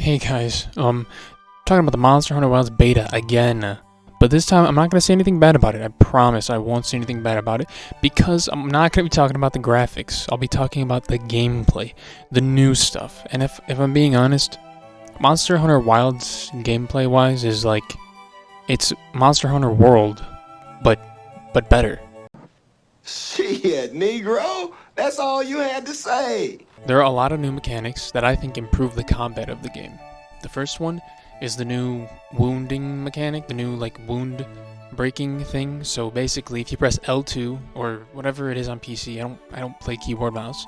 Hey guys, talking about the Monster Hunter Wilds beta again. But this time I'm not gonna say anything bad about it. I promise I won't say anything bad about it because I'm not gonna be talking about the graphics. I'll be talking about the gameplay, the new stuff. And if I'm being honest, Monster Hunter Wilds gameplay wise is like it's Monster Hunter World, but better. Shit, Negro, that's all you had to say. There are a lot of new mechanics that I think improve the combat of the game. The first one is the new wounding mechanic, the new like wound breaking thing. So basically, if you press L2 or whatever it is on PC, I don't play keyboard mouse.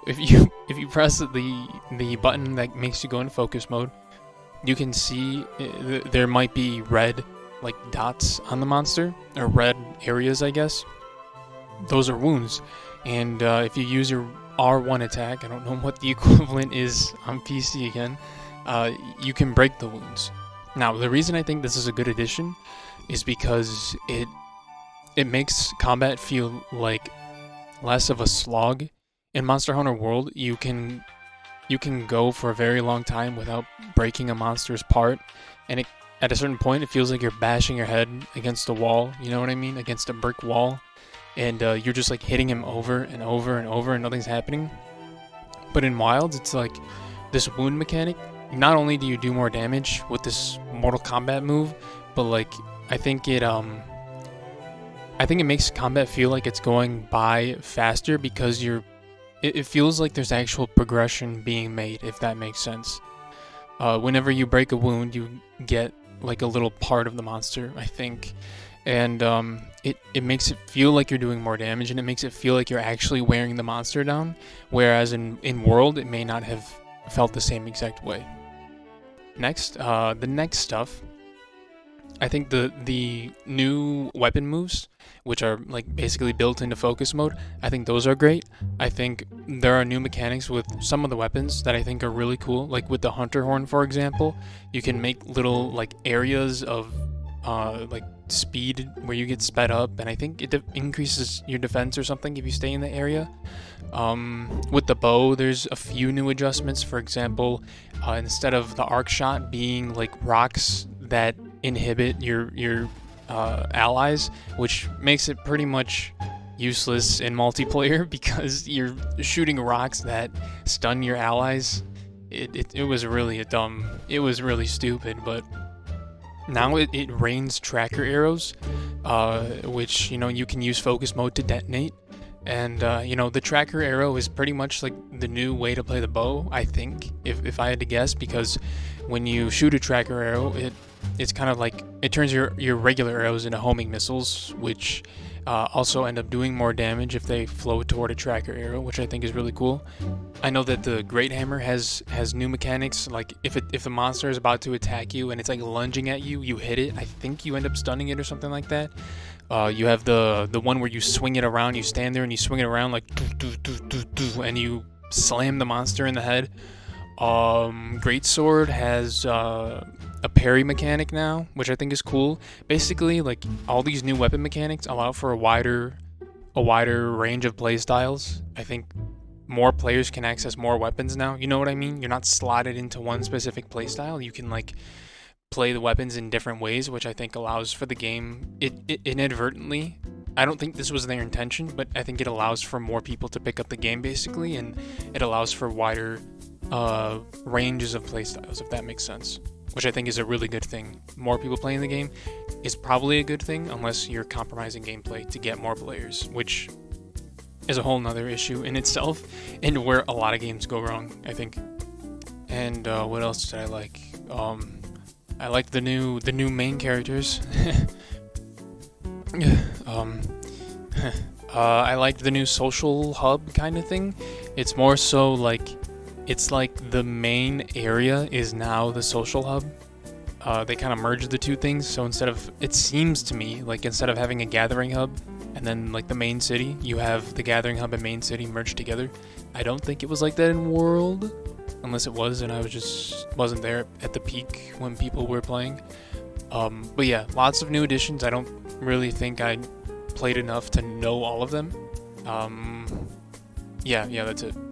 If you press the button that makes you go into focus mode, you can see there might be red like dots on the monster or red areas, I guess. Those are wounds, and if you use your R1 attack, I don't know what the equivalent is on PC again, you can break the wounds. Now, the reason I think this is a good addition is because it makes combat feel like less of a slog. In Monster Hunter World, you can go for a very long time without breaking a monster's part, and at a certain point, it feels like you're bashing your head against a wall, you know what I mean? Against a brick wall. And you're just like hitting him over and over and over and nothing's happening. But in Wilds, it's like this wound mechanic. Not only do you do more damage with this Mortal Kombat move, but like I think it makes combat feel like it's going by faster because it feels like there's actual progression being made, if that makes sense. Whenever you break a wound, you get like a little part of the monster, I think. And it makes it feel like you're doing more damage, and it makes it feel like you're actually wearing the monster down, whereas in World, it may not have felt the same exact way. Next, the next stuff, I think the new weapon moves, which are like basically built into focus mode, I think those are great. I think there are new mechanics with some of the weapons that I think are really cool, like with the Hunter Horn, for example. You can make little like areas of like speed where you get sped up, and I think it increases your defense or something if you stay in the area. With the bow, there's a few new adjustments. For example, instead of the arc shot being like rocks that inhibit your allies, which makes it pretty much useless in multiplayer because you're shooting rocks that stun your allies. It was really it was really stupid, but now it rains tracker arrows, which, you can use focus mode to detonate. And, the tracker arrow is pretty much like the new way to play the bow, I think, if I had to guess, because when you shoot a tracker arrow, it's kind of like, it turns your regular arrows into homing missiles, which also end up doing more damage if they float toward a tracker arrow, which I think is really cool. I know that the Great Hammer has new mechanics, like if the monster is about to attack you and it's like lunging at you, you hit it. I think you end up stunning it or something like that. You have the one where you swing it around, you stand there and you swing it around like and you slam the monster in the head. Greatsword has a parry mechanic now, which I think is cool. Basically, like all these new weapon mechanics allow for a wider range of playstyles. I think more players can access more weapons now. You know what I mean? You're not slotted into one specific playstyle. You can like play the weapons in different ways, which I think allows for the game it inadvertently. I don't think this was their intention, but I think it allows for more people to pick up the game basically, and it allows for wider ranges of playstyles, if that makes sense, which I think is a really good thing. More people playing the game is probably a good thing, unless you're compromising gameplay to get more players, which is a whole nother issue in itself, and where a lot of games go wrong, I think. And what else did I like? I liked the new main characters. I liked the new social hub kind of thing. It's more so like, it's like the main area is now the social hub. They kind of merged the two things, so it seems to me like instead of having a gathering hub and then like the main city, you have the gathering hub and main city merged together. I don't think it was like that in World, unless it was and I wasn't there at the peak when people were playing. But yeah, lots of new additions. I don't really think I played enough to know all of them. Yeah, that's it.